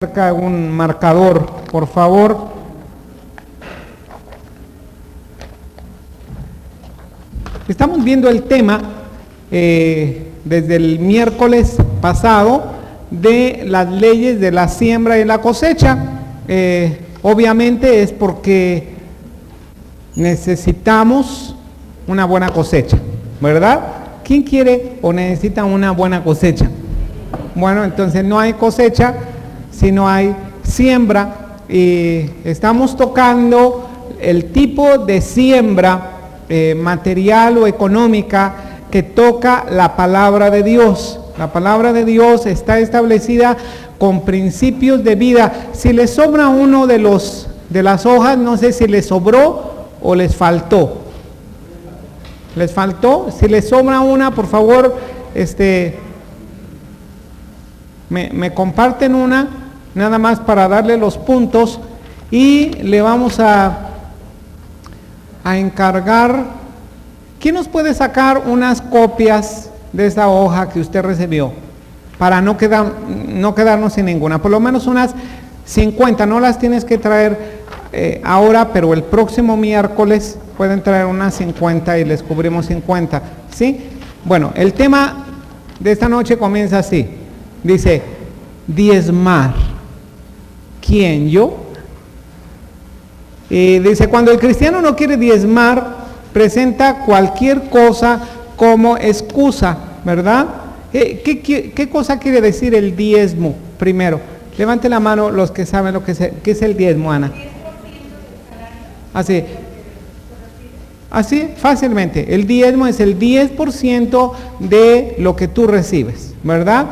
Un marcador, por favor. Estamos viendo el tema desde el miércoles pasado de las leyes de la siembra y la cosecha. Obviamente es porque necesitamos una buena cosecha, ¿verdad? ¿Quién quiere o necesita una buena cosecha? Bueno, entonces no hay cosecha si no hay siembra, y estamos tocando el tipo de siembra material o económica que toca la palabra de Dios. La palabra de Dios está establecida con principios de vida. Si les sobra uno de las hojas, no sé si les sobró o les faltó. ¿Les faltó? Si les sobra una, por favor, me comparten una, nada más para darle los puntos, y le vamos a encargar. ¿Quién nos puede sacar unas copias de esa hoja que usted recibió? Para no quedarnos sin ninguna, por lo menos unas 50, no las tienes que traer ahora, pero el próximo miércoles pueden traer unas 50 y les cubrimos 50, ¿sí? Bueno, el tema de esta noche comienza así, dice, diezmar. ¿Quién? ¿Yo? Dice, cuando el cristiano no quiere diezmar, presenta cualquier cosa como excusa, ¿verdad? ¿Qué cosa quiere decir el diezmo? Primero, levante la mano los que saben lo que es el diezmo, Ana. Así, fácilmente. El diezmo es el 10% de lo que tú recibes, ¿verdad?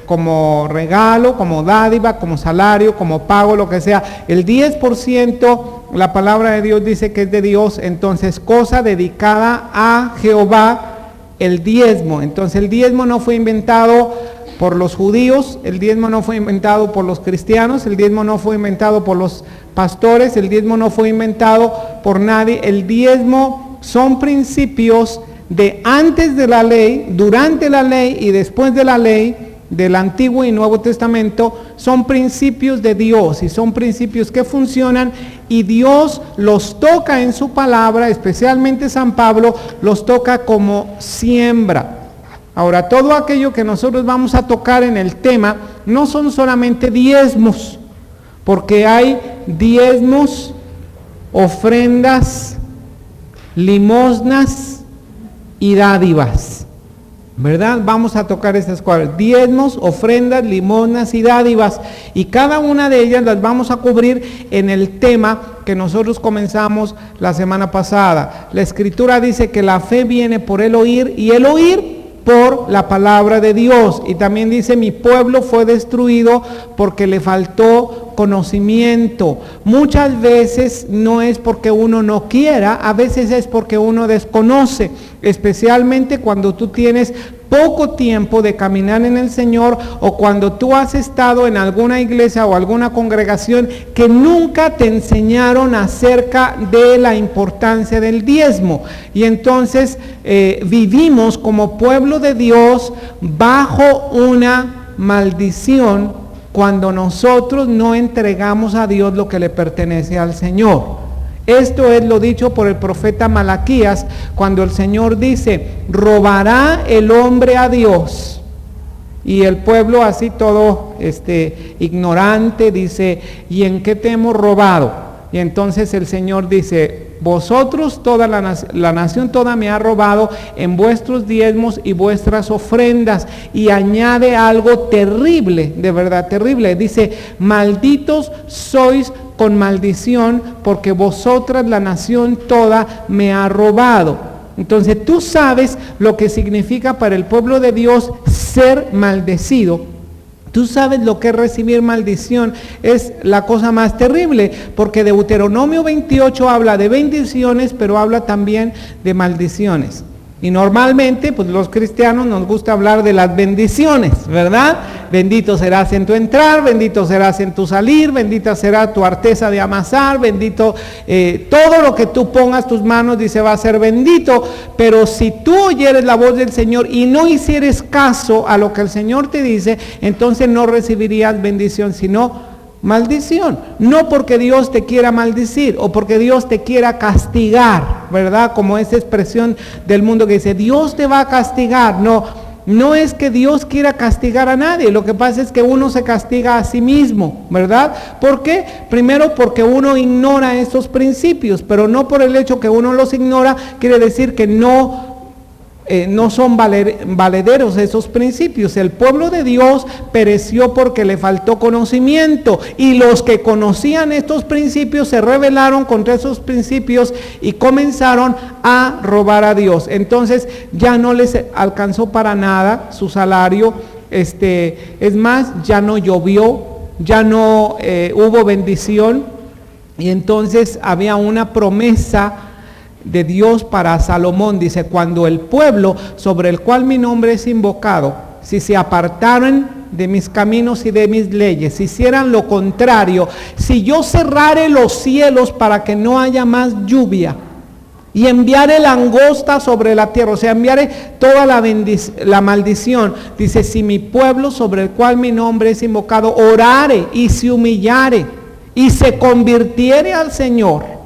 Como regalo, como dádiva, como salario, como pago, lo que sea. El 10%, la palabra de Dios dice que es de Dios, entonces cosa dedicada a Jehová, el diezmo. Entonces el diezmo no fue inventado por los judíos, el diezmo no fue inventado por los cristianos, el diezmo no fue inventado por los pastores, el diezmo no fue inventado por nadie. El diezmo son principios de antes de la ley, durante la ley y después de la ley, del Antiguo y Nuevo Testamento. Son principios de Dios y son principios que funcionan, y Dios los toca en su palabra, especialmente San Pablo los toca como siembra. Ahora, todo aquello que nosotros vamos a tocar en el tema no son solamente diezmos, porque hay diezmos, ofrendas, limosnas y dádivas, ¿verdad? Vamos a tocar estas cuatro: diezmos, ofrendas, limosnas y dádivas, y cada una de ellas las vamos a cubrir en el tema que nosotros comenzamos la semana pasada. La Escritura dice que la fe viene por el oír, y el oír por la palabra de Dios. Y también dice, mi pueblo fue destruido porque le faltó conocimiento. Muchas veces no es porque uno no quiera, a veces es porque uno desconoce, especialmente cuando tú tienes poco tiempo de caminar en el Señor, o cuando tú has estado en alguna iglesia o alguna congregación que nunca te enseñaron acerca de la importancia del diezmo, y entonces vivimos como pueblo de Dios bajo una maldición cuando nosotros no entregamos a Dios lo que le pertenece al Señor. Esto es lo dicho por el profeta Malaquías, cuando el Señor dice, robará el hombre a Dios. Y el pueblo así todo ignorante dice, ¿y en qué te hemos robado? Y entonces el Señor dice, vosotros, toda la nación toda me ha robado en vuestros diezmos y vuestras ofrendas. Y añade algo terrible, de verdad terrible. Dice, malditos sois con maldición, porque vosotras, la nación toda, me ha robado. Entonces tú sabes lo que significa para el pueblo de Dios ser maldecido. Tú sabes lo que es recibir maldición. Es la cosa más terrible, porque Deuteronomio 28 habla de bendiciones, pero habla también de maldiciones. Y normalmente, pues los cristianos nos gusta hablar de las bendiciones, ¿verdad? Bendito serás en tu entrar, bendito serás en tu salir, bendita será tu arteza de amasar, bendito, todo lo que tú pongas tus manos, dice, va a ser bendito. Pero si tú oyeres la voz del Señor y no hicieres caso a lo que el Señor te dice, entonces no recibirías bendición, sino maldición. No porque Dios te quiera maldecir o porque Dios te quiera castigar, ¿verdad? Como esa expresión del mundo que dice, Dios te va a castigar. No es que Dios quiera castigar a nadie. Lo que pasa es que uno se castiga a sí mismo, ¿verdad? ¿Por qué? Primero porque uno ignora esos principios, pero no por el hecho que uno los ignora, quiere decir que no son valederos esos principios. El pueblo de Dios pereció porque le faltó conocimiento, y los que conocían estos principios se rebelaron contra esos principios y comenzaron a robar a Dios. Entonces ya no les alcanzó para nada su salario, es más, ya no llovió, ya no hubo bendición, y entonces había una promesa de Dios para Salomón. Dice, cuando el pueblo sobre el cual mi nombre es invocado, si se apartaran de mis caminos y de mis leyes, si hicieran lo contrario, si yo cerrare los cielos para que no haya más lluvia, y enviare langosta sobre la tierra, o sea, enviare toda la maldición, dice, si mi pueblo sobre el cual mi nombre es invocado orare y se humillare y se convirtiere al Señor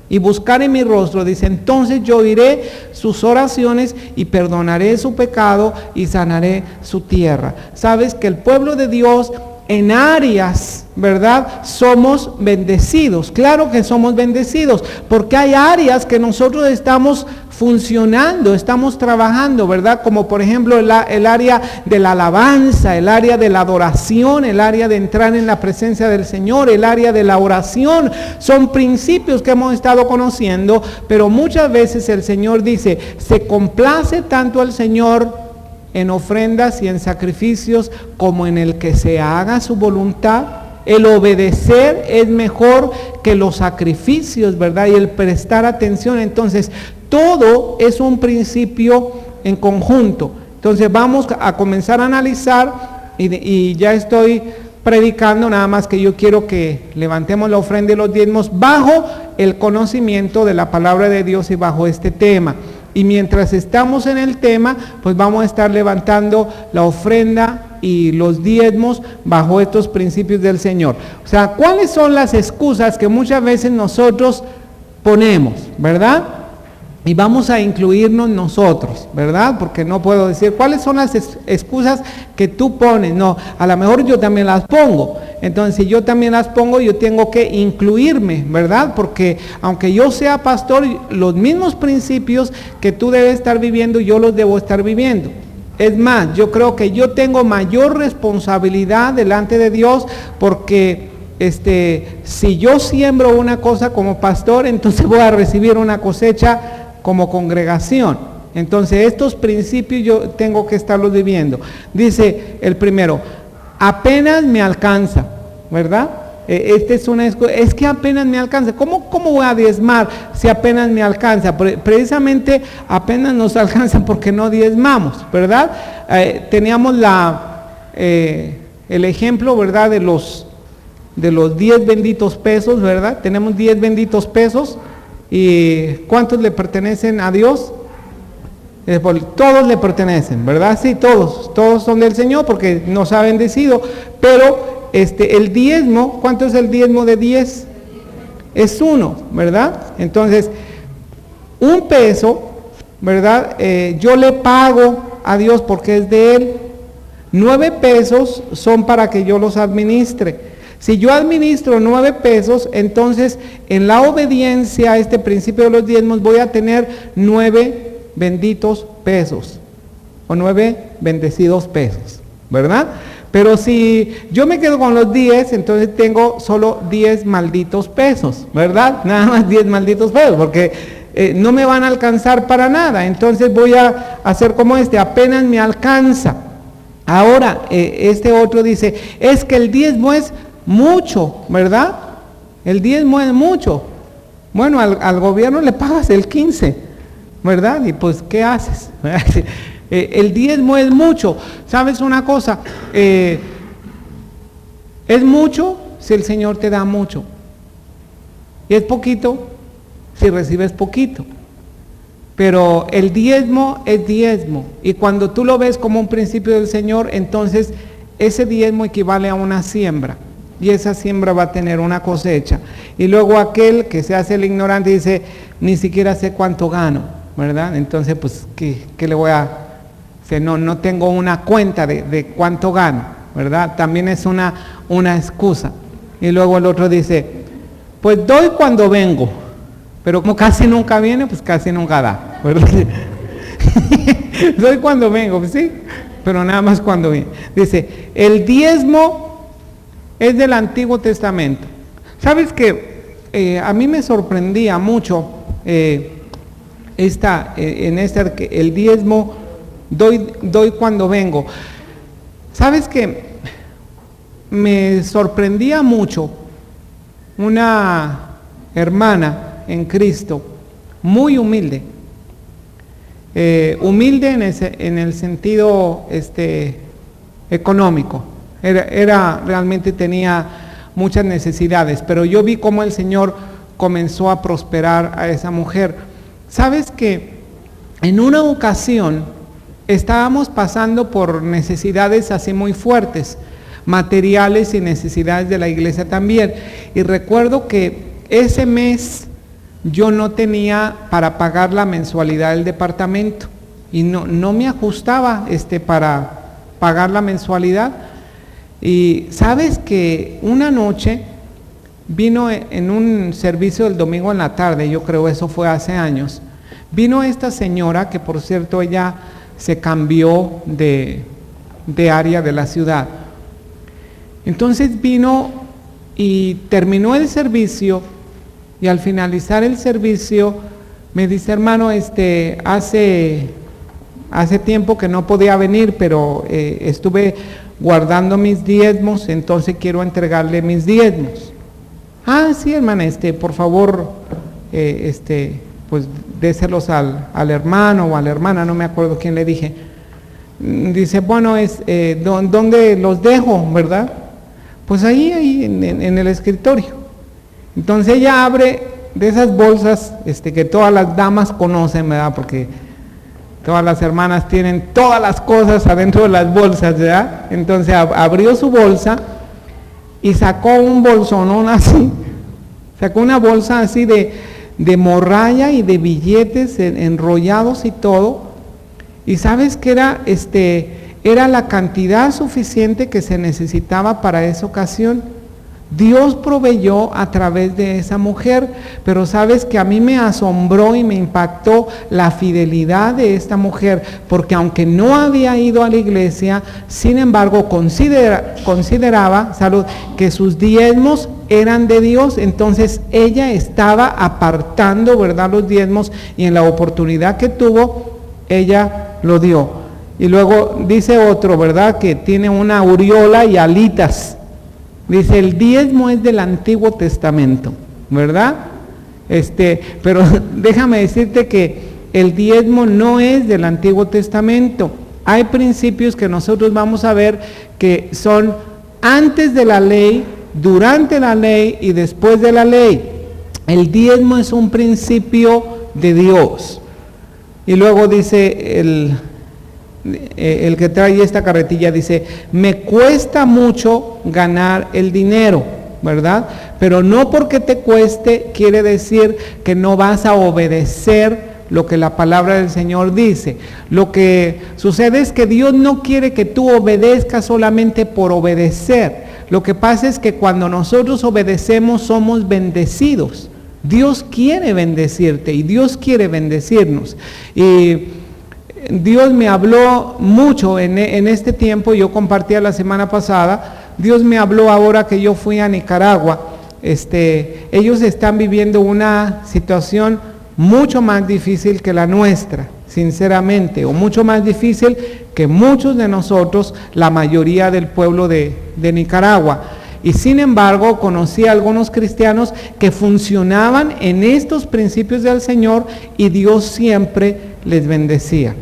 y buscaré mi rostro, dice, entonces yo oiré sus oraciones y perdonaré su pecado y sanaré su tierra. Sabes que el pueblo de Dios en áreas, ¿verdad? Somos bendecidos. Claro que somos bendecidos, porque hay áreas que nosotros estamos funcionando, estamos trabajando, ¿verdad? Como por ejemplo el área de la alabanza, el área de la adoración, el área de entrar en la presencia del Señor, el área de la oración. Son principios que hemos estado conociendo, pero muchas veces el Señor dice, se complace tanto el Señor en ofrendas y en sacrificios como en el que se haga su voluntad. El obedecer es mejor que los sacrificios, ¿verdad? Y el prestar atención. Entonces, todo es un principio en conjunto. Entonces, vamos a comenzar a analizar, y ya estoy predicando, nada más que yo quiero que levantemos la ofrenda y los diezmos bajo el conocimiento de la palabra de Dios y bajo este tema. Y mientras estamos en el tema, pues vamos a estar levantando la ofrenda y los diezmos bajo estos principios del Señor. O sea, ¿cuáles son las excusas que muchas veces nosotros ponemos, verdad? Y vamos a incluirnos nosotros, ¿verdad? Porque no puedo decir, ¿cuáles son las excusas que tú pones? No, a lo mejor yo también las pongo. Entonces, si yo también las pongo, yo tengo que incluirme, ¿verdad? Porque aunque yo sea pastor, los mismos principios que tú debes estar viviendo, yo los debo estar viviendo. Es más, yo creo que yo tengo mayor responsabilidad delante de Dios, porque si yo siembro una cosa como pastor, entonces voy a recibir una cosecha como congregación. Entonces estos principios yo tengo que estarlos viviendo. Dice el primero, apenas me alcanza, ¿verdad? Es que apenas me alcanza. ¿Cómo voy a diezmar si apenas me alcanza? Precisamente apenas nos alcanza porque no diezmamos, ¿verdad? Teníamos el ejemplo, ¿verdad? De los 10 benditos pesos, ¿verdad? Tenemos 10 benditos pesos. ¿Y cuántos le pertenecen a Dios? Todos le pertenecen, ¿verdad? Sí, todos son del Señor porque nos ha bendecido. Pero el diezmo, ¿cuánto es el diezmo de 10? Es 1, ¿verdad? Entonces, 1 peso, ¿verdad? Yo le pago a Dios porque es de Él. 9 pesos son para que yo los administre. Si yo administro 9 pesos, entonces en la obediencia a este principio de los diezmos voy a tener 9 benditos pesos o 9 bendecidos pesos, ¿verdad? Pero si yo me quedo con los 10, entonces tengo solo 10 malditos pesos, ¿verdad? Nada más 10 malditos pesos, porque no me van a alcanzar para nada. Entonces voy a hacer como apenas me alcanza. Ahora, este otro dice, es que el diezmo es mucho, ¿verdad? El diezmo es mucho. Bueno, al gobierno le pagas el 15, ¿verdad? Y pues, ¿qué haces? El diezmo es mucho. ¿Sabes una cosa? Es mucho si el Señor te da mucho. Y es poquito si recibes poquito. Pero el diezmo es diezmo. Y cuando tú lo ves como un principio del Señor, entonces ese diezmo equivale a una siembra. Y esa siembra va a tener una cosecha. Y luego aquel que se hace el ignorante dice, ni siquiera sé cuánto gano, ¿verdad? Entonces, pues, ¿qué le voy a...? No tengo una cuenta de cuánto gano, ¿verdad? También es una excusa. Y luego el otro dice, pues doy cuando vengo, pero como casi nunca viene, pues casi nunca da, ¿verdad? Doy cuando vengo, pues sí, pero nada más cuando viene. Dice, el diezmo es del Antiguo Testamento. ¿Sabes qué? A mí me sorprendía mucho el diezmo, doy cuando vengo. ¿Sabes qué? Me sorprendía mucho una hermana en Cristo, muy humilde, humilde en el sentido económico, realmente tenía muchas necesidades, pero yo vi cómo el Señor comenzó a prosperar a esa mujer. ¿Sabes qué? En una ocasión estábamos pasando por necesidades así muy fuertes, materiales y necesidades de la iglesia también, y recuerdo que ese mes yo no tenía para pagar la mensualidad del departamento y no me ajustaba para pagar la mensualidad. Y sabes que una noche vino en un servicio del domingo en la tarde, yo creo eso fue hace años, vino esta señora que por cierto ella se cambió de área de la ciudad. Entonces vino y terminó el servicio. Y al finalizar el servicio, me dice, hermano, hace tiempo que no podía venir, pero estuve guardando mis diezmos, entonces quiero entregarle mis diezmos. Ah, sí, hermana, por favor, pues déselos al hermano o a la hermana, no me acuerdo quién le dije. Dice, bueno, ¿dónde los dejo, verdad? Pues ahí en el escritorio. Entonces ella abre de esas bolsas que todas las damas conocen, ¿verdad? Porque todas las hermanas tienen todas las cosas adentro de las bolsas, ¿verdad? Entonces abrió su bolsa y sacó un bolsonón así, sacó una bolsa así de morralla y de billetes enrollados y todo. Y sabes que era la cantidad suficiente que se necesitaba para esa ocasión. Dios proveyó a través de esa mujer, pero sabes que a mí me asombró y me impactó la fidelidad de esta mujer, porque aunque no había ido a la iglesia, sin embargo consideraba, que sus diezmos eran de Dios. Entonces ella estaba apartando, ¿verdad?, los diezmos, y en la oportunidad que tuvo, ella lo dio. Y luego dice otro, ¿verdad?, que tiene una aureola y alitas. Dice, el diezmo es del Antiguo Testamento, ¿verdad? Pero déjame decirte que el diezmo no es del Antiguo Testamento. Hay principios que nosotros vamos a ver que son antes de la ley, durante la ley y después de la ley. El diezmo es un principio de Dios. Y luego dice el que trae esta carretilla, dice, me cuesta mucho ganar el dinero, ¿verdad? Pero no porque te cueste quiere decir que no vas a obedecer lo que la palabra del Señor dice. Lo que sucede es que Dios no quiere que tú obedezcas solamente por obedecer. Lo que pasa es que cuando nosotros obedecemos somos bendecidos. Dios quiere bendecirte y Dios quiere bendecirnos. Y Dios me habló mucho en este tiempo. Yo compartía la semana pasada. Dios me habló ahora que yo fui a Nicaragua. Ellos están viviendo una situación mucho más difícil que la nuestra, sinceramente, o mucho más difícil que muchos de nosotros, la mayoría del pueblo de Nicaragua. Y sin embargo, conocí a algunos cristianos que funcionaban en estos principios del Señor y Dios siempre les bendecía.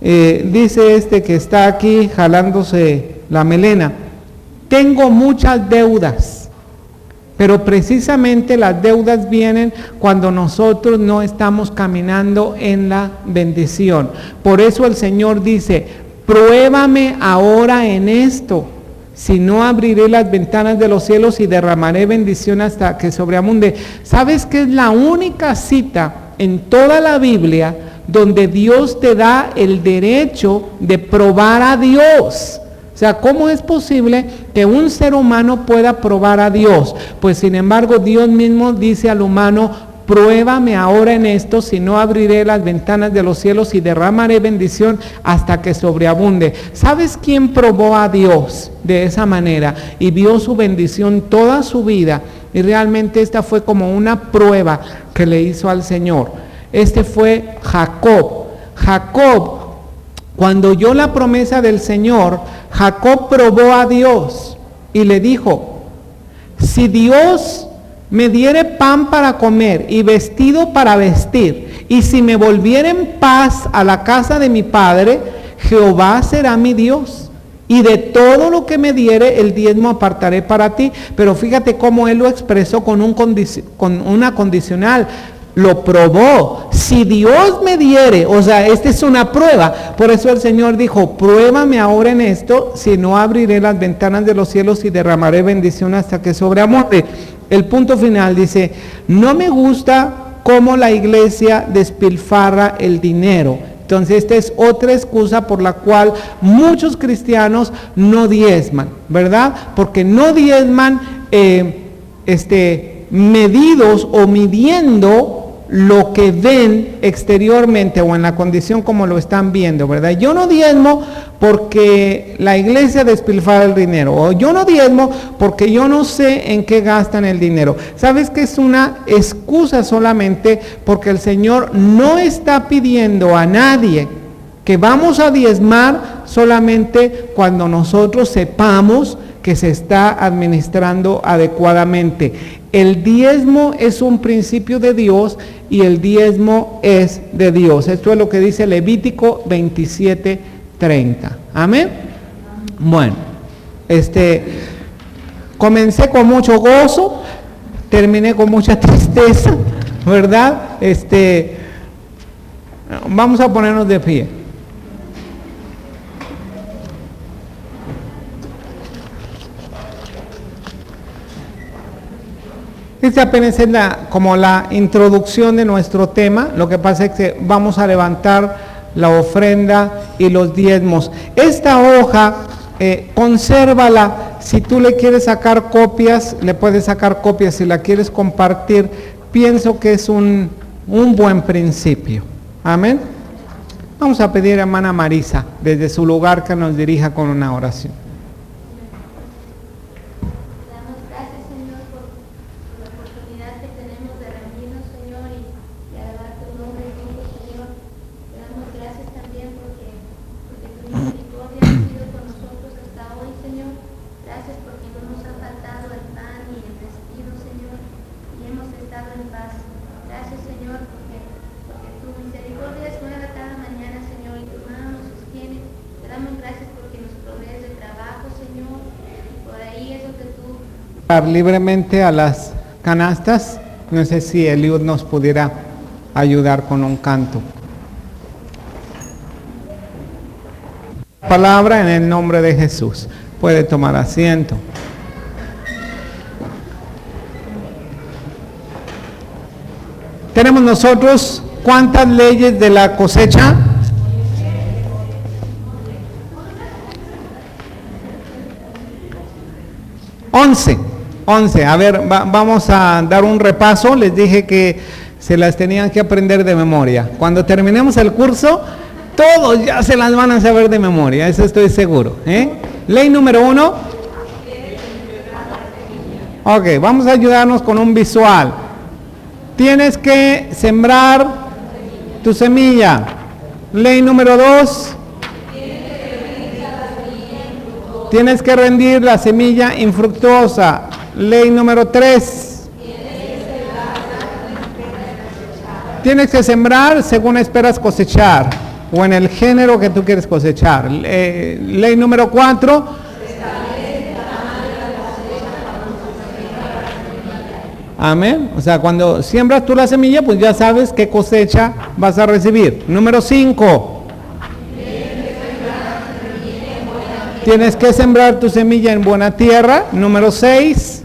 Dice este que está aquí jalándose la melena: tengo muchas deudas, pero precisamente las deudas vienen cuando nosotros no estamos caminando en la bendición. Por eso el Señor dice: pruébame ahora en esto, si no abriré las ventanas de los cielos y derramaré bendición hasta que sobreabunde. ¿Sabes qué es la única cita en toda la Biblia donde Dios te da el derecho de probar a Dios? O sea, ¿cómo es posible que un ser humano pueda probar a Dios? Pues sin embargo, Dios mismo dice al humano: pruébame ahora en esto, si no abriré las ventanas de los cielos y derramaré bendición hasta que sobreabunde. ¿Sabes quién probó a Dios de esa manera y vio su bendición toda su vida? Y realmente esta fue como una prueba que le hizo al Señor. Este fue Jacob. Jacob, cuando oyó la promesa del Señor, Jacob probó a Dios y le dijo: si Dios me diere pan para comer y vestido para vestir, y si me volviera en paz a la casa de mi padre, Jehová será mi Dios, y de todo lo que me diere el diezmo apartaré para ti. Pero fíjate cómo él lo expresó con una condicional. Lo probó. Si Dios me diere, o sea, esta es una prueba. Por eso el Señor dijo: pruébame ahora en esto, si no abriré las ventanas de los cielos y derramaré bendición hasta que sobreabunde. El punto final dice: no me gusta cómo la iglesia despilfarra el dinero. Entonces esta es otra excusa por la cual muchos cristianos no diezman, ¿verdad? Porque no diezman medidos o midiendo lo que ven exteriormente o en la condición como lo están viendo, ¿verdad? Yo no diezmo porque la iglesia despilfarra el dinero, o yo no diezmo porque yo no sé en qué gastan el dinero. ¿Sabes que es una excusa solamente? Porque el Señor no está pidiendo a nadie que vamos a diezmar solamente cuando nosotros sepamos que se está administrando adecuadamente. El diezmo es un principio de Dios y el diezmo es de Dios. Esto es lo que dice Levítico 27:30. Amén. Bueno, comencé con mucho gozo, terminé con mucha tristeza, ¿verdad? Vamos a ponernos de pie. Esta apenas es como la introducción de nuestro tema. Lo que pasa es que vamos a levantar la ofrenda y los diezmos. Esta hoja, consérvala. Si tú le quieres sacar copias, le puedes sacar copias. Si la quieres compartir, pienso que es un buen principio. Amén. Vamos a pedir a hermana Marisa, desde su lugar, que nos dirija con una oración. Libremente a las canastas. No sé si Eliud nos pudiera ayudar con un canto. Palabra en el nombre de Jesús. Puede tomar asiento. Tenemos nosotros ¿cuántas leyes de la cosecha? 11. A ver, vamos a dar un repaso. Les dije que se las tenían que aprender de memoria. Cuando terminemos el curso, todos ya se las van a saber de memoria, eso estoy seguro. Ley número 1. Ok, vamos a ayudarnos con un visual. Tienes que sembrar tu semilla. Ley número 2. Tienes que rendir la semilla infructuosa. Ley número 3. Tienes que sembrar según esperas cosechar, o en el género que tú quieres cosechar. Ley número 4. Amén. O sea, cuando siembras tú la semilla, pues ya sabes qué cosecha vas a recibir. Número 5. Tienes que sembrar tu semilla en buena tierra. Número 6.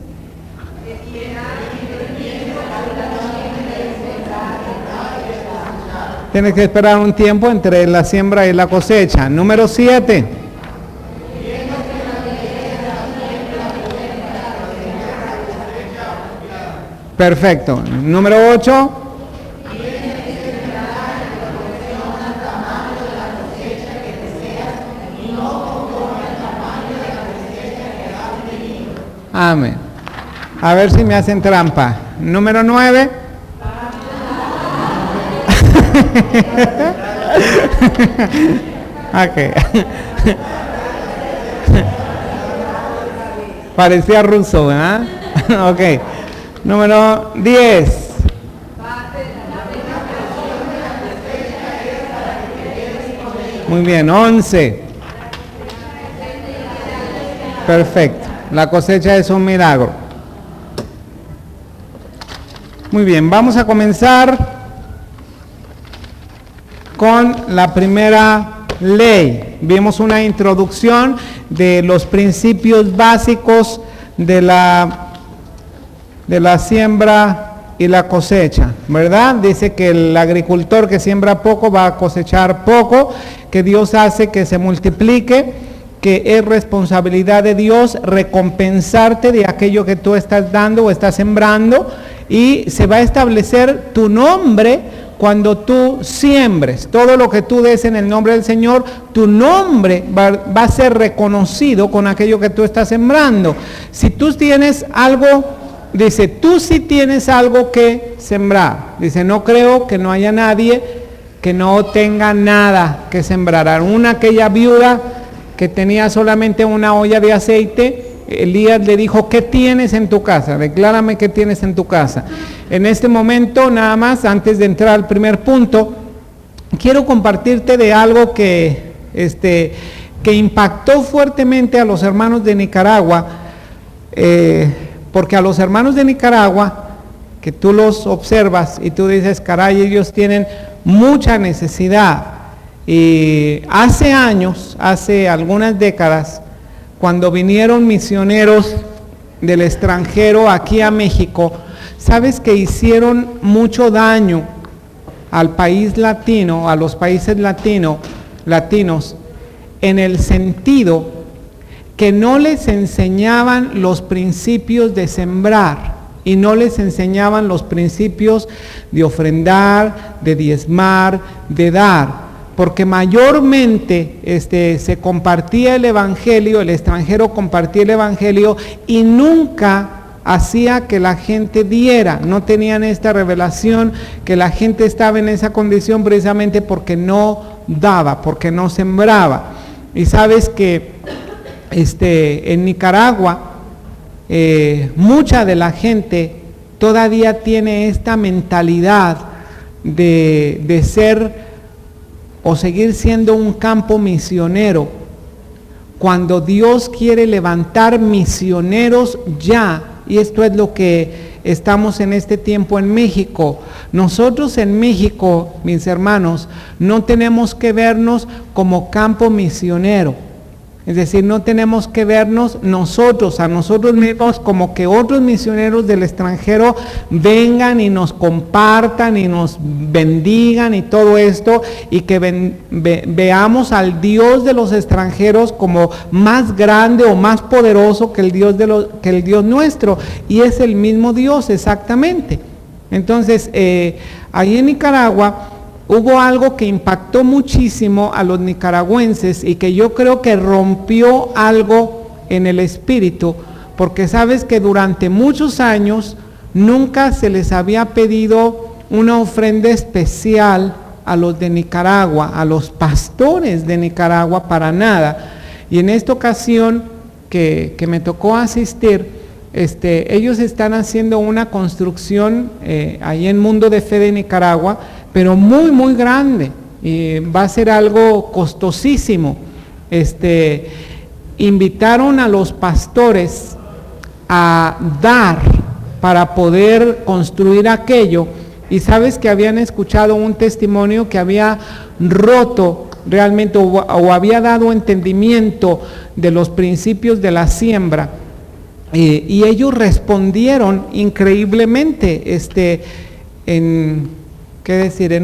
Tienes que esperar un tiempo entre la siembra y la cosecha. Número 7. Perfecto. Número 8. Amén. A ver si me hacen trampa. Número 9. Ok. Parecía ruso, ¿verdad? Ok. Número 10. Muy bien, 11. Perfecto. La cosecha es un milagro. Muy bien, vamos a comenzar con la primera ley. Vimos una introducción de los principios básicos de la siembra y la cosecha, ¿verdad? Dice que el agricultor que siembra poco va a cosechar poco, que Dios hace que se multiplique, que es responsabilidad de Dios recompensarte de aquello que tú estás dando o estás sembrando, y se va a establecer tu nombre cuando tú siembres. Todo lo que tú des en el nombre del Señor, tu nombre va a ser reconocido con aquello que tú estás sembrando. Si tú tienes algo, dice, tú sí tienes algo que sembrar. Dice, no creo que no haya nadie que no tenga nada que sembrar. Aún aquella viuda que tenía solamente una olla de aceite, Elías le dijo, ¿qué tienes en tu casa? Declárame qué tienes en tu casa. En este momento, nada más, antes de entrar al primer punto, quiero compartirte de algo que impactó fuertemente a los hermanos de Nicaragua, porque a los hermanos de Nicaragua, que tú los observas y tú dices, caray, ellos tienen mucha necesidad. Y hace años, hace algunas décadas, cuando vinieron misioneros del extranjero aquí a México, sabes que hicieron mucho daño al país latino, a los países latinos, en el sentido que no les enseñaban los principios de sembrar y no les enseñaban los principios de ofrendar, de diezmar, de dar. Porque mayormente se compartía el evangelio, el extranjero compartía el evangelio y nunca hacía que la gente diera. No tenían esta revelación que la gente estaba en esa condición precisamente porque no daba, porque no sembraba. Y sabes que en Nicaragua mucha de la gente todavía tiene esta mentalidad de ser o seguir siendo un campo misionero, cuando Dios quiere levantar misioneros ya, y esto es lo que estamos en este tiempo en México. Nosotros en México, mis hermanos, no tenemos que vernos como campo misionero. Es decir, no tenemos que vernos a nosotros mismos como que otros misioneros del extranjero vengan y nos compartan y nos bendigan y todo esto, y que veamos al Dios de los extranjeros como más grande o más poderoso que el Dios nuestro, y es el mismo Dios exactamente. Entonces, ahí en Nicaragua hubo algo que impactó muchísimo a los nicaragüenses y que yo creo que rompió algo en el espíritu, porque sabes que durante muchos años nunca se les había pedido una ofrenda especial a los de Nicaragua, a los pastores de Nicaragua, para nada. Y en esta ocasión que me tocó asistir, ellos están haciendo una construcción ahí en Mundo de Fe de Nicaragua, pero muy, muy grande, y va a ser algo costosísimo. Invitaron a los pastores a dar para poder construir aquello, y sabes que habían escuchado un testimonio que había roto realmente o había dado entendimiento de los principios de la siembra, y ellos respondieron increíblemente, en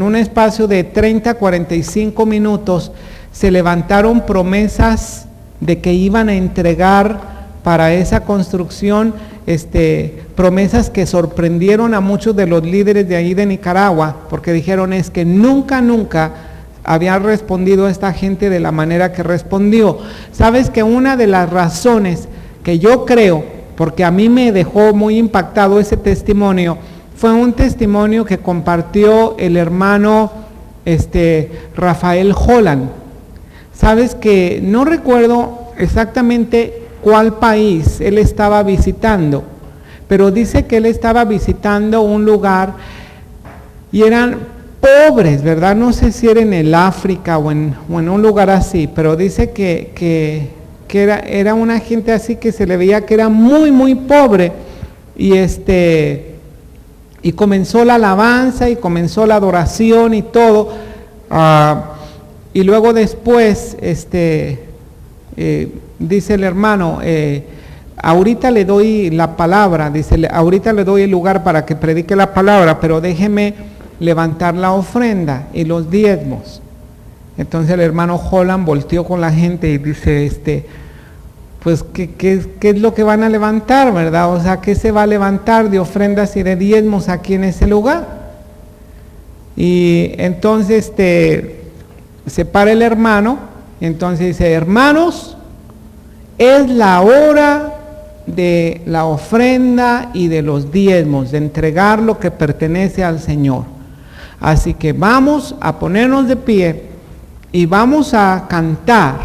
un espacio de 30-45 minutos se levantaron promesas de que iban a entregar para esa construcción, promesas que sorprendieron a muchos de los líderes de ahí de Nicaragua, porque dijeron, es que nunca había respondido esta gente de la manera que respondió. Sabes que una de las razones que yo creo, porque a mí me dejó muy impactado ese testimonio, fue un testimonio que compartió el hermano Rafael Holland. Sabes que no recuerdo exactamente cuál país él estaba visitando, pero dice que él estaba visitando un lugar y eran pobres, ¿verdad? No sé si era en el África o en un lugar así, pero dice que era una gente así que se le veía que era muy, muy pobre, y comenzó la alabanza y comenzó la adoración y todo, y luego después, dice el hermano, ahorita le doy la palabra, dice, ahorita le doy el lugar para que predique la palabra, pero déjeme levantar la ofrenda y los diezmos. Entonces el hermano Holland volteó con la gente y dice, pues ¿qué es lo que van a levantar, verdad? O sea, ¿qué se va a levantar de ofrendas y de diezmos aquí en ese lugar? Y entonces se para el hermano, entonces dice, hermanos, es la hora de la ofrenda y de los diezmos, de entregar lo que pertenece al Señor. Así que vamos a ponernos de pie y vamos a cantar,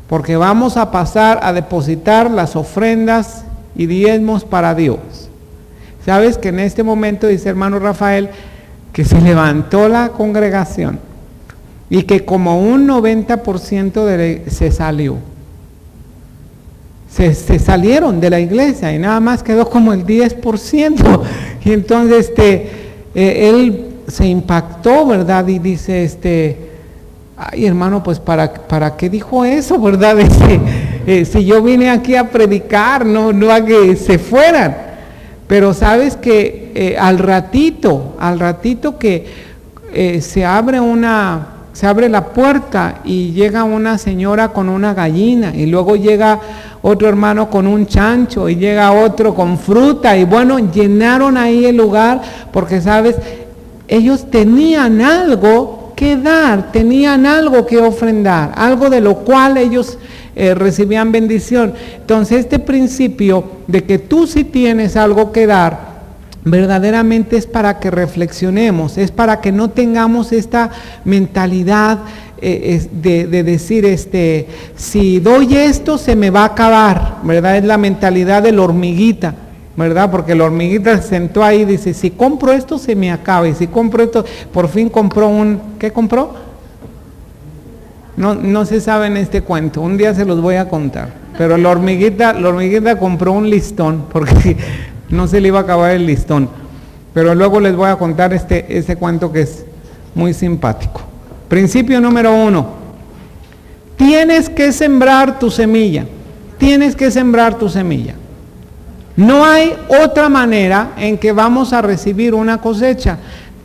porque vamos a pasar a depositar las ofrendas y diezmos para Dios. Sabes que en este momento, dice hermano Rafael, que se levantó la congregación y que como un 90% se salió. Se salieron de la iglesia y nada más quedó como el 10%. Y entonces él se impactó, ¿verdad? Y dice, ay hermano, pues ¿para qué dijo eso, verdad? Si yo vine aquí a predicar, no a que se fueran. Pero sabes que al ratito que se abre la puerta y llega una señora con una gallina, y luego llega otro hermano con un chancho, y llega otro con fruta, y bueno, llenaron ahí el lugar, porque sabes, ellos tenían algo que dar, tenían algo que ofrendar, algo de lo cual ellos recibían bendición. Entonces este principio de que tú sí tienes algo que dar, verdaderamente es para que reflexionemos, es para que no tengamos esta mentalidad de decir, si doy esto se me va a acabar, ¿verdad? Es la mentalidad de la hormiguita, ¿verdad? Porque la hormiguita se sentó ahí y dice, si compro esto se me acaba, y si compro esto, por fin compró ¿qué compró? No se sabe en este cuento, un día se los voy a contar, pero la hormiguita compró un listón, porque no se le iba a acabar el listón, pero luego les voy a contar este cuento que es muy simpático. Principio número 1, tienes que sembrar tu semilla, no hay otra manera en que vamos a recibir una cosecha,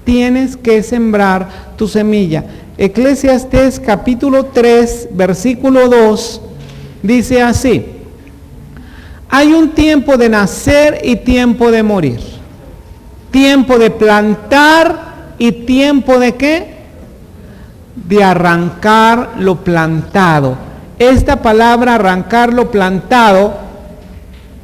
tienes que sembrar tu semilla. Eclesiastés capítulo 3, versículo 2, dice así, hay un tiempo de nacer y tiempo de morir, tiempo de plantar y tiempo de ¿qué? De arrancar lo plantado. Esta palabra arrancar lo plantado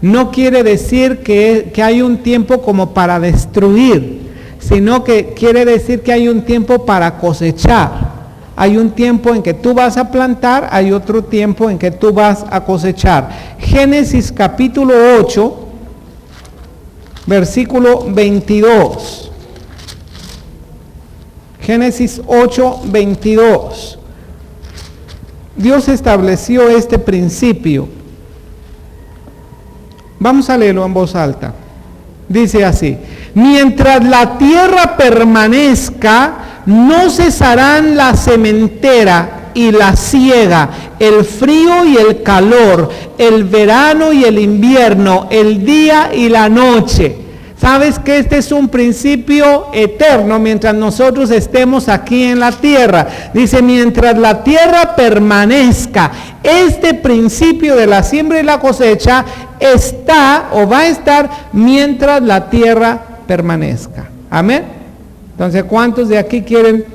no quiere decir que hay un tiempo como para destruir, sino que quiere decir que hay un tiempo para cosechar. hay un tiempo en que tú vas a plantar, hay otro tiempo en que tú vas a cosechar. Génesis capítulo 8, versículo 22. Génesis 8, 22. Dios estableció este principio. Vamos a leerlo en voz alta. Dice así: mientras la tierra permanezca, no cesarán la sementera y la siega, el frío y el calor, el verano y el invierno, el día y la noche. Sabes que este es un principio eterno mientras nosotros estemos aquí en la tierra. Dice, mientras la tierra permanezca, este principio de la siembra y la cosecha está o va a estar mientras la tierra permanezca. Amén. Entonces, ¿cuántos de aquí quieren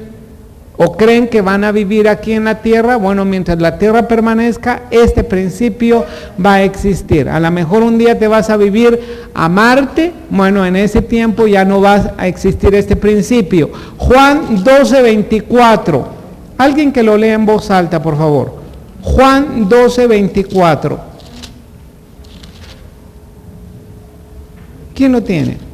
o creen que van a vivir aquí en la tierra? Bueno, mientras la tierra permanezca, este principio va a existir. A lo mejor un día te vas a vivir a Marte, bueno, en ese tiempo ya no va a existir este principio. Juan 12, 24. Alguien que lo lea en voz alta, por favor. Juan 12, 24. ¿Quién lo tiene?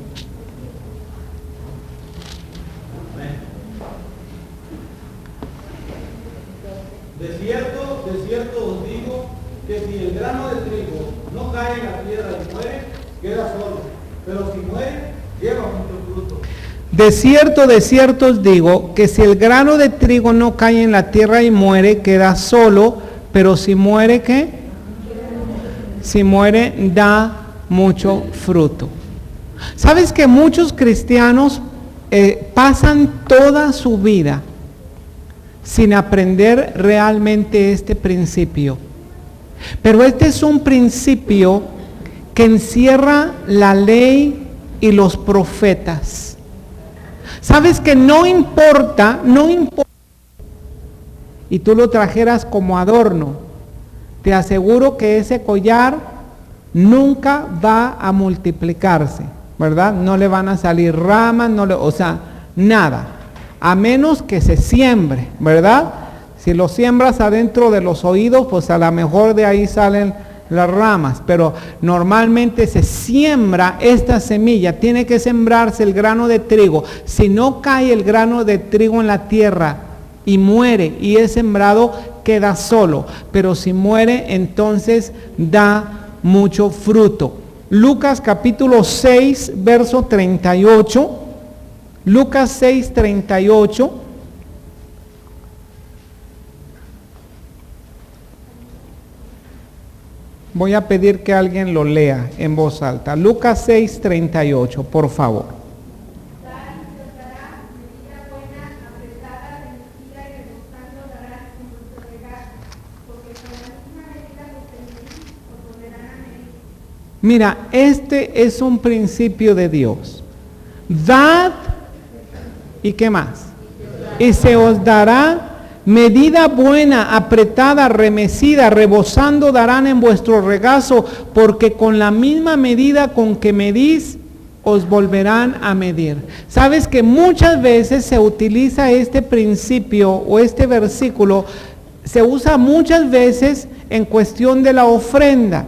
De cierto os digo que si el grano de trigo no cae en la tierra y muere, queda solo, pero si muere, lleva mucho fruto. De cierto os digo que si el grano de trigo no cae en la tierra y muere, queda solo, pero si muere, ¿qué? Si muere, da mucho fruto. ¿Sabes que muchos cristianos pasan toda su vida sin aprender realmente este principio? Pero este es un principio que encierra la ley y los profetas. ¿Sabes que no importa, y tú lo trajeras como adorno, te aseguro que ese collar nunca va a multiplicarse, ¿verdad? No le van a salir ramas, nada. A menos que se siembre, ¿verdad? Si lo siembras adentro de los oídos, pues a lo mejor de ahí salen las ramas, pero normalmente se siembra esta semilla, tiene que sembrarse el grano de trigo. Si no cae el grano de trigo en la tierra y muere y es sembrado, queda solo, pero si muere, entonces da mucho fruto. Lucas capítulo 6, verso 38. Lucas 6, 38. Voy a pedir que alguien lo lea en voz alta. Lucas 6, 38, por favor. Mira, este es un principio de Dios. Dad, ¿y qué más? Y se os dará medida buena, apretada, remecida, rebosando darán en vuestro regazo, porque con la misma medida con que medís, os volverán a medir. Sabes que muchas veces se utiliza este principio o este versículo, se usa muchas veces en cuestión de la ofrenda.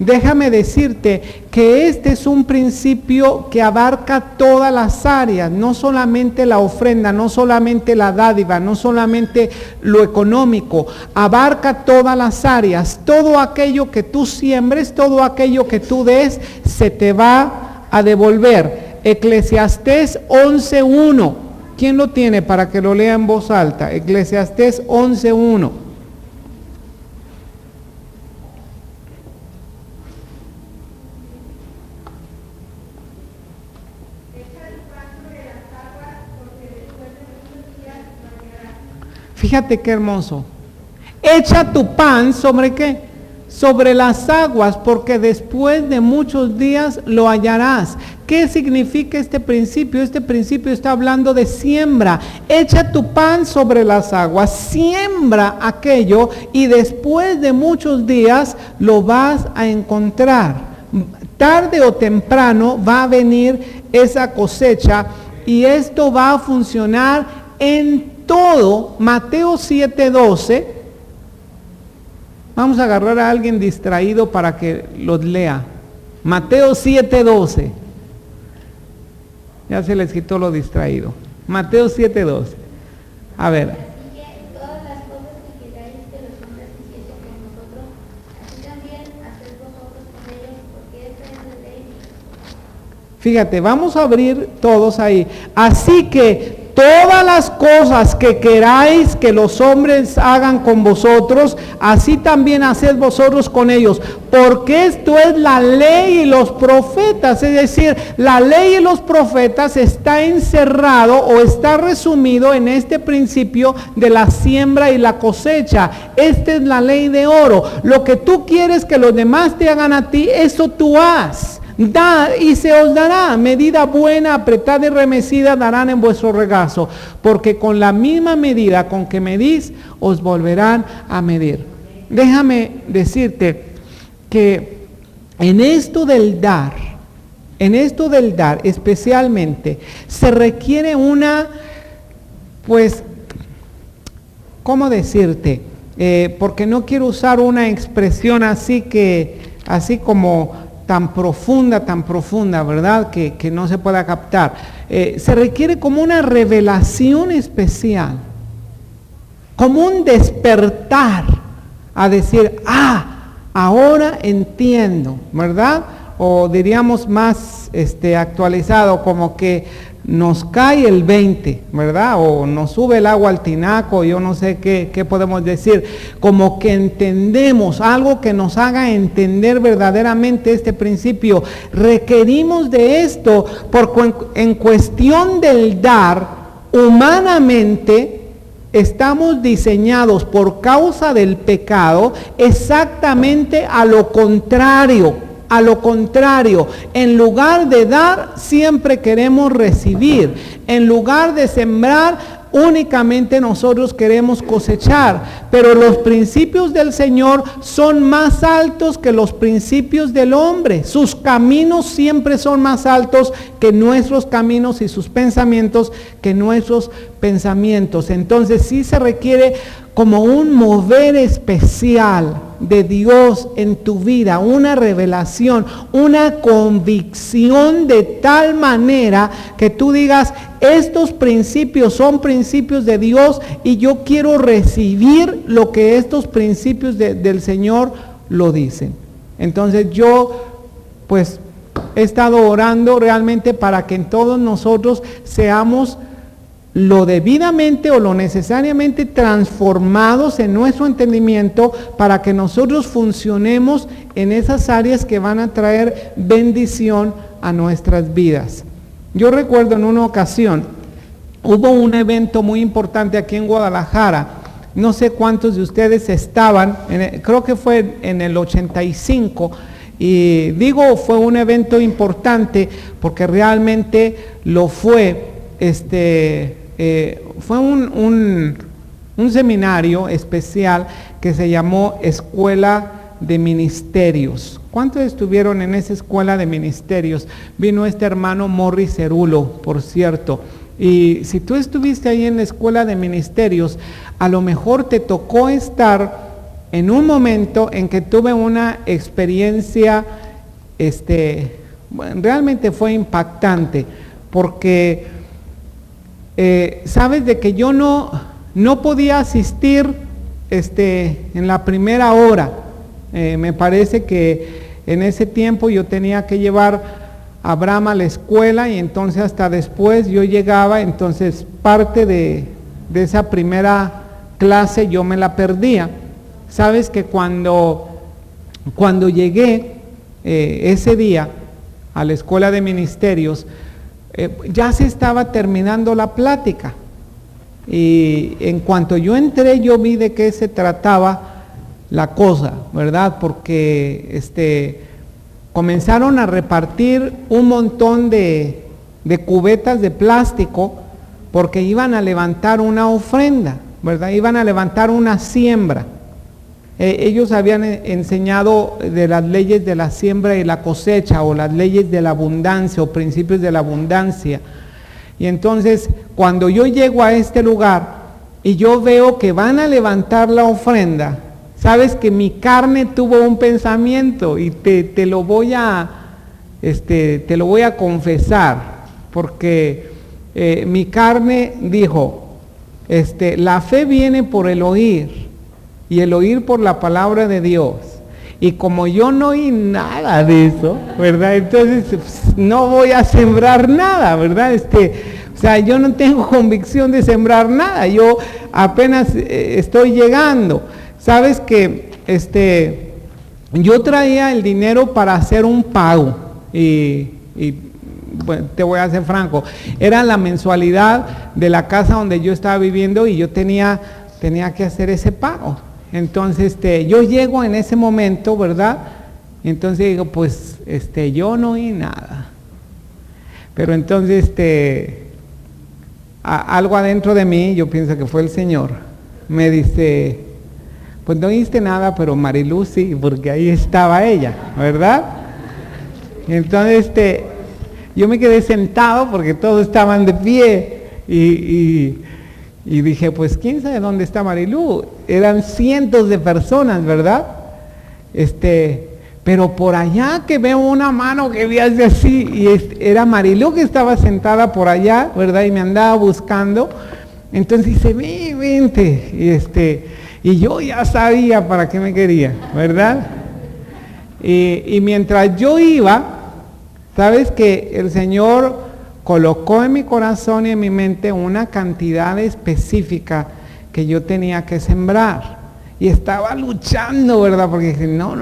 Déjame decirte que este es un principio que abarca todas las áreas, no solamente la ofrenda, no solamente la dádiva, no solamente lo económico, abarca todas las áreas. Todo aquello que tú siembres, todo aquello que tú des, se te va a devolver. Eclesiastés 11:1. ¿Quién lo tiene para que lo lea en voz alta? Eclesiastés 11:1. Fíjate qué hermoso. Echa tu pan sobre qué? Sobre las aguas, porque después de muchos días lo hallarás. ¿Qué significa este principio? Este principio está hablando de siembra. Echa tu pan sobre las aguas, siembra aquello y después de muchos días lo vas a encontrar. Tarde o temprano va a venir esa cosecha y esto va a funcionar en todo, Mateo 7:12, vamos a agarrar a alguien distraído para que los lea. Mateo 7:12. Ya se les quitó lo distraído. Mateo 7:12. A ver. Así que todas las cosas que queráis que los hombres hiciesen con vosotros, así también haced vosotros con ellos, porque esta es la ley. Fíjate, vamos a abrir todos ahí. Así que todas las cosas que queráis que los hombres hagan con vosotros, así también haced vosotros con ellos. Porque esto es la ley y los profetas. Es decir, la ley y los profetas está encerrado o está resumido en este principio de la siembra y la cosecha. Esta es la ley de oro. Lo que tú quieres que los demás te hagan a ti, eso tú haz. Dad y se os dará, medida buena, apretada y remecida darán en vuestro regazo, porque con la misma medida con que medís, os volverán a medir. Déjame decirte que en esto del dar especialmente, se requiere una, pues, ¿cómo decirte? Porque no quiero usar una expresión así como tan profunda, ¿verdad? Que no se pueda captar. Se requiere como una revelación especial, como un despertar a decir, ahora entiendo, ¿verdad? O diríamos más actualizado, como que nos cae el 20, ¿verdad? O nos sube el agua al tinaco, yo no sé qué podemos decir, como que entendemos algo que nos haga entender verdaderamente este principio. Requerimos de esto, porque en cuestión del dar, humanamente estamos diseñados por causa del pecado exactamente a lo contrario. En lugar de dar, siempre queremos recibir. En lugar de sembrar, únicamente nosotros queremos cosechar. Pero los principios del Señor son más altos que los principios del hombre. Sus caminos siempre son más altos que nuestros caminos y sus pensamientos que nuestros pensamientos. Entonces sí se requiere como un mover especial de Dios en tu vida, una revelación, una convicción de tal manera que tú digas, estos principios son principios de Dios y yo quiero recibir lo que estos principios del Señor lo dicen. Entonces yo pues he estado orando realmente para que en todos nosotros seamos lo debidamente o lo necesariamente transformados en nuestro entendimiento para que nosotros funcionemos en esas áreas que van a traer bendición a nuestras vidas. Yo recuerdo en una ocasión, hubo un evento muy importante aquí en Guadalajara, no sé cuántos de ustedes estaban, creo que fue en el 85, y digo fue un evento importante porque realmente lo fue. Fue un seminario especial que se llamó Escuela de Ministerios. ¿Cuántos estuvieron en esa escuela de ministerios? Vino este hermano Morris Cerulo, por cierto. Y si tú estuviste ahí en la escuela de ministerios, a lo mejor te tocó estar en un momento en que tuve una experiencia, realmente fue impactante, porque sabes de que yo no podía asistir en la primera hora. Me parece que en ese tiempo yo tenía que llevar a Abraham a la escuela y entonces hasta después yo llegaba, entonces parte de esa primera clase yo me la perdía. Sabes que cuando llegué ese día a la escuela de ministerios, ya se estaba terminando la plática y en cuanto yo entré yo vi de qué se trataba la cosa, ¿verdad? Porque comenzaron a repartir un montón de cubetas de plástico porque iban a levantar una ofrenda, ¿verdad? Iban a levantar una siembra. Ellos habían enseñado de las leyes de la siembra y la cosecha, o las leyes de la abundancia, o principios de la abundancia. Y entonces, cuando yo llego a este lugar, y yo veo que van a levantar la ofrenda, sabes que mi carne tuvo un pensamiento y te lo voy a confesar, porque mi carne dijo, la fe viene por el oír y el oír por la palabra de Dios. Y como yo no oí nada de eso, ¿verdad? Entonces no voy a sembrar nada, ¿verdad? O sea, yo no tengo convicción de sembrar nada, yo apenas estoy llegando. Sabes que yo traía el dinero para hacer un pago y bueno, te voy a ser franco, era la mensualidad de la casa donde yo estaba viviendo y yo tenía que hacer ese pago. Entonces yo llego en ese momento, ¿verdad? Entonces digo, pues yo no oí nada. Pero entonces algo adentro de mí, yo pienso que fue el Señor, me dice, pues no oíste nada, pero Marilú sí, porque ahí estaba ella, ¿verdad? Entonces yo me quedé sentado porque todos estaban de pie y dije, pues quién sabe dónde está Marilú. Eran cientos de personas, ¿verdad? Pero por allá que veo una mano que vi así, y era Marilú que estaba sentada por allá, ¿verdad? Y me andaba buscando. Entonces dice, vente, y yo ya sabía para qué me quería, ¿verdad? Y mientras yo iba, sabes que el Señor colocó en mi corazón y en mi mente una cantidad específica que yo tenía que sembrar. Y estaba luchando, ¿verdad? Porque dije, no,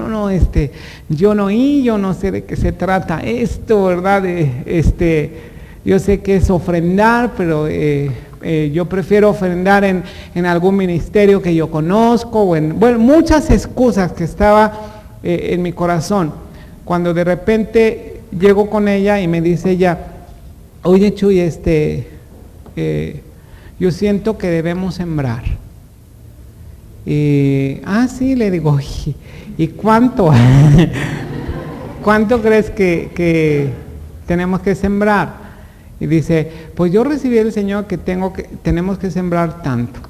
yo no oí, yo no sé de qué se trata esto, ¿verdad? Yo sé que es ofrendar, pero yo prefiero ofrendar en algún ministerio que yo conozco, bueno, muchas excusas que estaba en mi corazón. Cuando de repente llego con ella y me dice ella, oye Chuy, yo siento que debemos sembrar. Sí, le digo, ¿y cuánto? ¿Cuánto crees que tenemos que sembrar? Y dice, pues yo recibí del Señor que tenemos que sembrar tanto.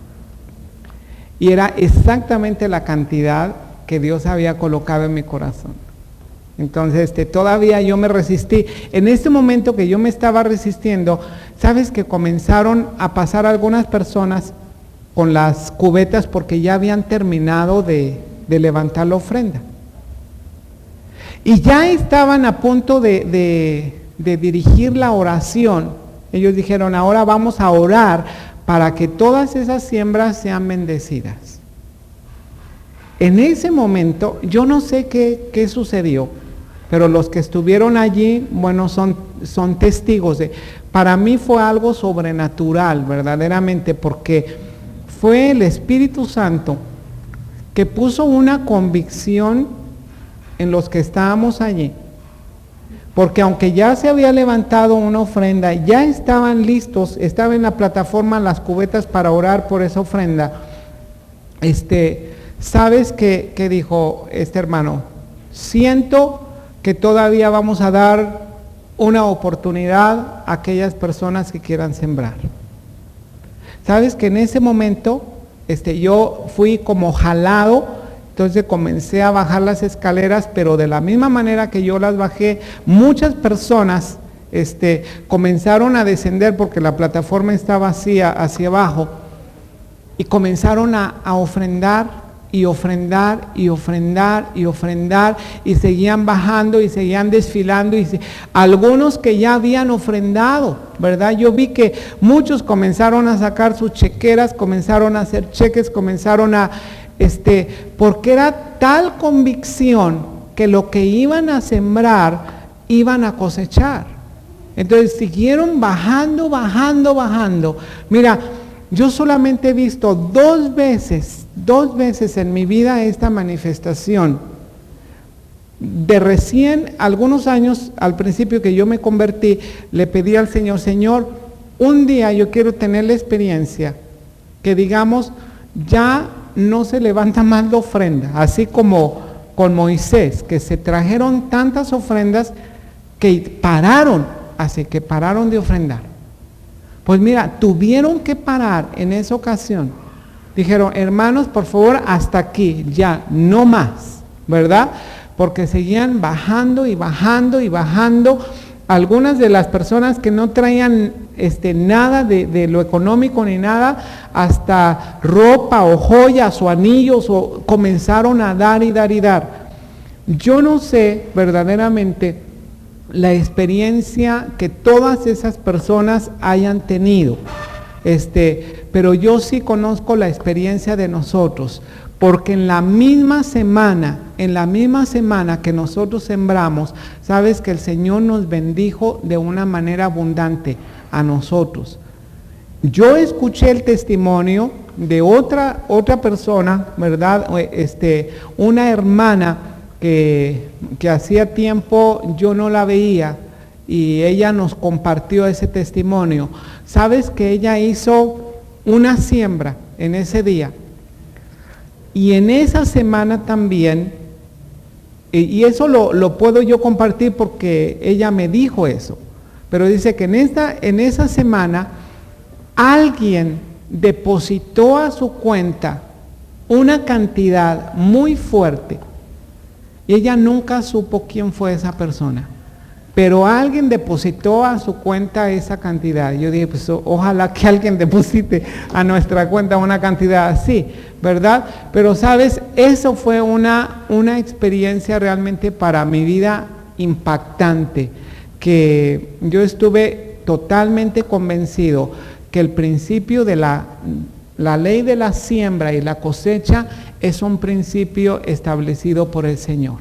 Y era exactamente la cantidad que Dios había colocado en mi corazón. Entonces, todavía yo me resistí. En este momento que yo me estaba resistiendo, sabes que comenzaron a pasar algunas personas con las cubetas porque ya habían terminado de levantar la ofrenda. Y ya estaban a punto de dirigir la oración. Ellos dijeron, ahora vamos a orar para que todas esas siembras sean bendecidas. En ese momento, yo no sé qué sucedió, pero los que estuvieron allí, bueno, son testigos para mí fue algo sobrenatural, verdaderamente, porque fue el Espíritu Santo que puso una convicción en los que estábamos allí. Porque aunque ya se había levantado una ofrenda, ya estaban listos, estaba en la plataforma las cubetas para orar por esa ofrenda. ¿Sabes qué dijo este hermano? Siento que todavía vamos a dar una oportunidad a aquellas personas que quieran sembrar. Sabes que en ese momento yo fui como jalado, entonces comencé a bajar las escaleras, pero de la misma manera que yo las bajé, muchas personas comenzaron a descender porque la plataforma estaba hacia abajo y comenzaron a ofrendar. Y ofrendar, y ofrendar, y ofrendar, y seguían bajando, y seguían desfilando, algunos que ya habían ofrendado, ¿verdad? Yo vi que muchos comenzaron a sacar sus chequeras, comenzaron a hacer cheques, comenzaron a, porque era tal convicción que lo que iban a sembrar, iban a cosechar. Entonces siguieron bajando. Mira, yo solamente he visto dos veces en mi vida esta manifestación. De recién, algunos años, al principio que yo me convertí, le pedí al Señor, Señor, un día yo quiero tener la experiencia que digamos, ya no se levanta más la ofrenda, así como con Moisés, que se trajeron tantas ofrendas que pararon de ofrendar. Pues mira, tuvieron que parar en esa ocasión. Dijeron, hermanos, por favor, hasta aquí, ya, no más, ¿verdad? Porque seguían bajando y bajando y bajando. Algunas de las personas que no traían nada de lo económico ni nada, hasta ropa o joyas o anillos, comenzaron a dar y dar y dar. Yo no sé verdaderamente la experiencia que todas esas personas hayan tenido, pero yo sí conozco la experiencia de nosotros, porque en la misma semana que nosotros sembramos, sabes que el Señor nos bendijo de una manera abundante a nosotros. Yo escuché el testimonio de otra persona, ¿verdad? Una hermana que hacía tiempo yo no la veía y ella nos compartió ese testimonio. Sabes que ella hizo una siembra en ese día y en esa semana también, y eso lo puedo yo compartir porque ella me dijo eso, pero dice que en esa semana alguien depositó a su cuenta una cantidad muy fuerte. Y ella nunca supo quién fue esa persona, pero alguien depositó a su cuenta esa cantidad. Yo dije, pues ojalá que alguien deposite a nuestra cuenta una cantidad así, ¿verdad? Pero sabes, eso fue una experiencia realmente para mi vida impactante, que yo estuve totalmente convencido que el principio de la ley de la siembra y la cosecha es un principio establecido por el Señor.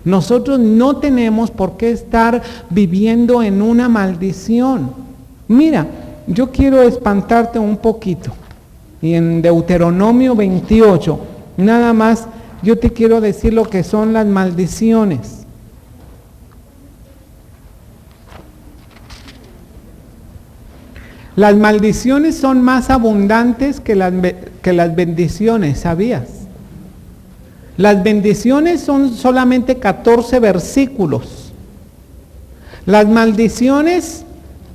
Nosotros no tenemos por qué estar viviendo en una maldición. Mira, yo quiero espantarte un poquito. Y en Deuteronomio 28, nada más yo te quiero decir lo que son las maldiciones. Las maldiciones son más abundantes que las bendiciones, ¿sabías? Las bendiciones son solamente 14 versículos. Las maldiciones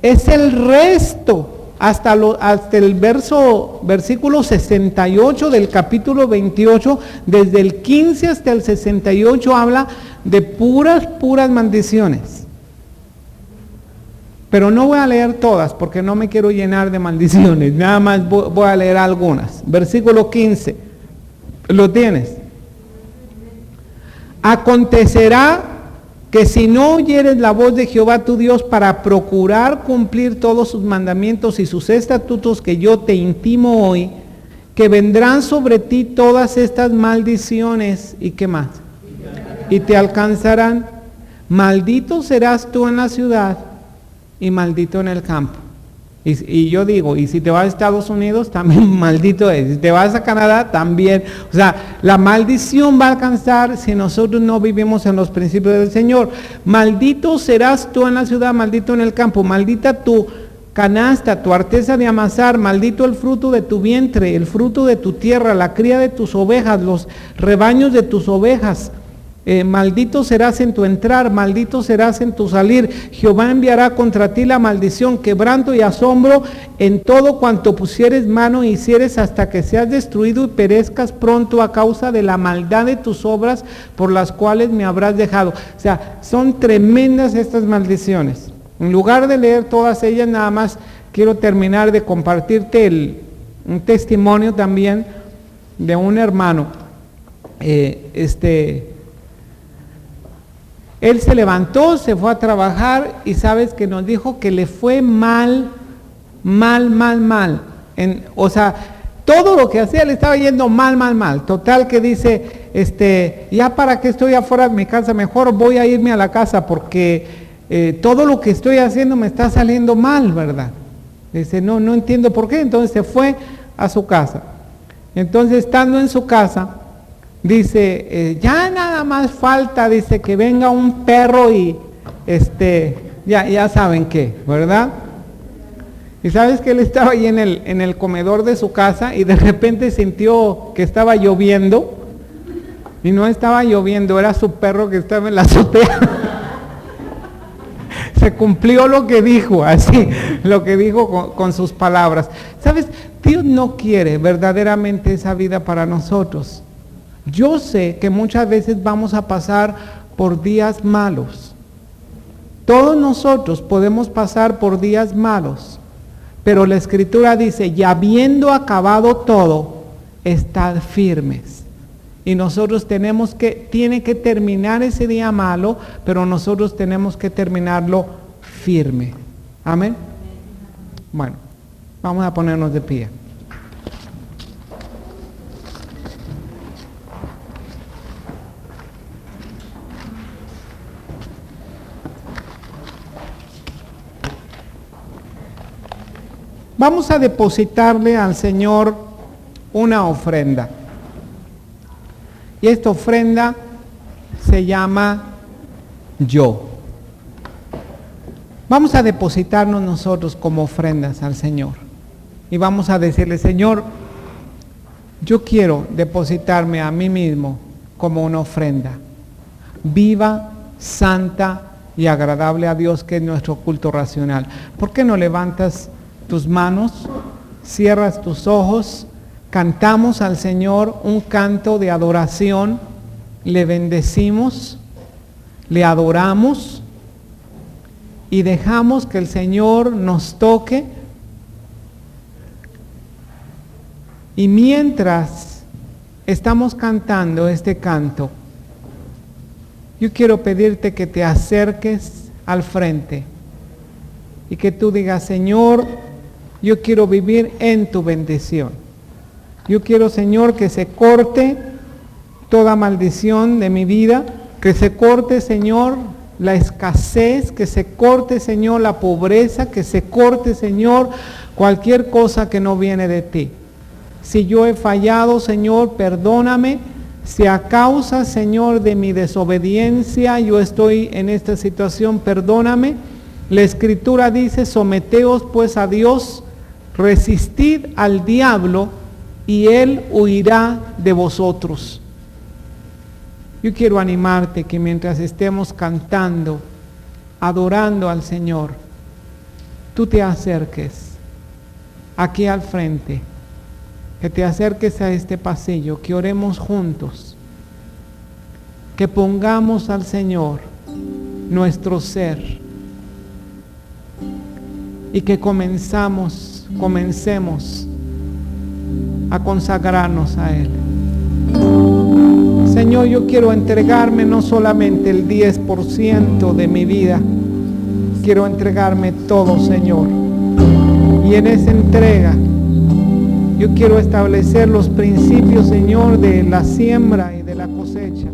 es el resto, hasta el versículo 68 del capítulo 28, desde el 15 hasta el 68 habla de puras maldiciones. Pero no voy a leer todas porque no me quiero llenar de maldiciones, nada más voy a leer algunas. Versículo 15, ¿lo tienes? Acontecerá que si no oyeres la voz de Jehová tu Dios para procurar cumplir todos sus mandamientos y sus estatutos que yo te intimo hoy, que vendrán sobre ti todas estas maldiciones, ¿y qué más? Y te alcanzarán. Maldito serás tú en la ciudad y maldito en el campo. Y yo digo, y si te vas a Estados Unidos, también maldito es. Si te vas a Canadá, también. O sea, la maldición va a alcanzar si nosotros no vivimos en los principios del Señor. Maldito serás tú en la ciudad, maldito en el campo. Maldita tu canasta, tu arteza de amasar. Maldito el fruto de tu vientre, el fruto de tu tierra, la cría de tus ovejas, los rebaños de tus ovejas. Maldito serás en tu entrar, maldito serás en tu salir. Jehová enviará contra ti la maldición, quebranto y asombro en todo cuanto pusieres mano y hicieres, hasta que seas destruido y perezcas pronto a causa de la maldad de tus obras por las cuales me habrás dejado. O sea, son tremendas estas maldiciones. En lugar de leer todas ellas, nada más quiero terminar de compartirte un testimonio también de un hermano. Él se levantó, se fue a trabajar y sabes que nos dijo que le fue mal. O sea, todo lo que hacía le estaba yendo mal. Total que dice, ya para qué estoy afuera de mi casa, mejor voy a irme a la casa porque todo lo que estoy haciendo me está saliendo mal, ¿verdad? Dice, no entiendo por qué. Entonces se fue a su casa. Entonces, estando en su casa, dice, ya nada más falta, dice, que venga un perro y ya saben qué, ¿verdad? Y sabes que él estaba ahí en el comedor de su casa y de repente sintió que estaba lloviendo, y no estaba lloviendo, era su perro que estaba en la azotea. Se cumplió lo que dijo, así, lo que dijo con sus palabras. ¿Sabes? Dios no quiere verdaderamente esa vida para nosotros. Yo sé que muchas veces vamos a pasar por días malos. Todos nosotros podemos pasar por días malos, pero la Escritura dice, y habiendo acabado todo, estad firmes. Y nosotros tiene que terminar ese día malo, pero nosotros tenemos que terminarlo firme. Amén. Bueno, vamos a ponernos de pie. Vamos a depositarle al Señor una ofrenda. Y esta ofrenda se llama yo. Vamos a depositarnos nosotros como ofrendas al Señor. Y vamos a decirle, Señor, yo quiero depositarme a mí mismo como una ofrenda viva, santa y agradable a Dios, que es nuestro culto racional. ¿Por qué no levantas tus manos, cierras tus ojos, cantamos al Señor un canto de adoración, le bendecimos, le adoramos y dejamos que el Señor nos toque? Y mientras estamos cantando este canto, yo quiero pedirte que te acerques al frente y que tú digas, Señor, yo quiero vivir en tu bendición. Yo quiero, Señor, que se corte toda maldición de mi vida, que se corte, Señor, la escasez, que se corte, Señor, la pobreza, que se corte, Señor, cualquier cosa que no viene de ti. Si yo he fallado, Señor, perdóname. Si a causa, Señor, de mi desobediencia yo estoy en esta situación, perdóname. La Escritura dice, someteos pues a Dios, resistid al diablo y él huirá de vosotros. Yo quiero animarte que mientras estemos cantando, adorando al Señor, tú te acerques aquí al frente, que te acerques a este pasillo, que oremos juntos, que pongamos al Señor nuestro ser y que comencemos a consagrarnos a Él. Señor, yo quiero entregarme no solamente el 10% de mi vida, quiero entregarme todo, Señor. Y en esa entrega, yo quiero establecer los principios, Señor, de la siembra y de la cosecha.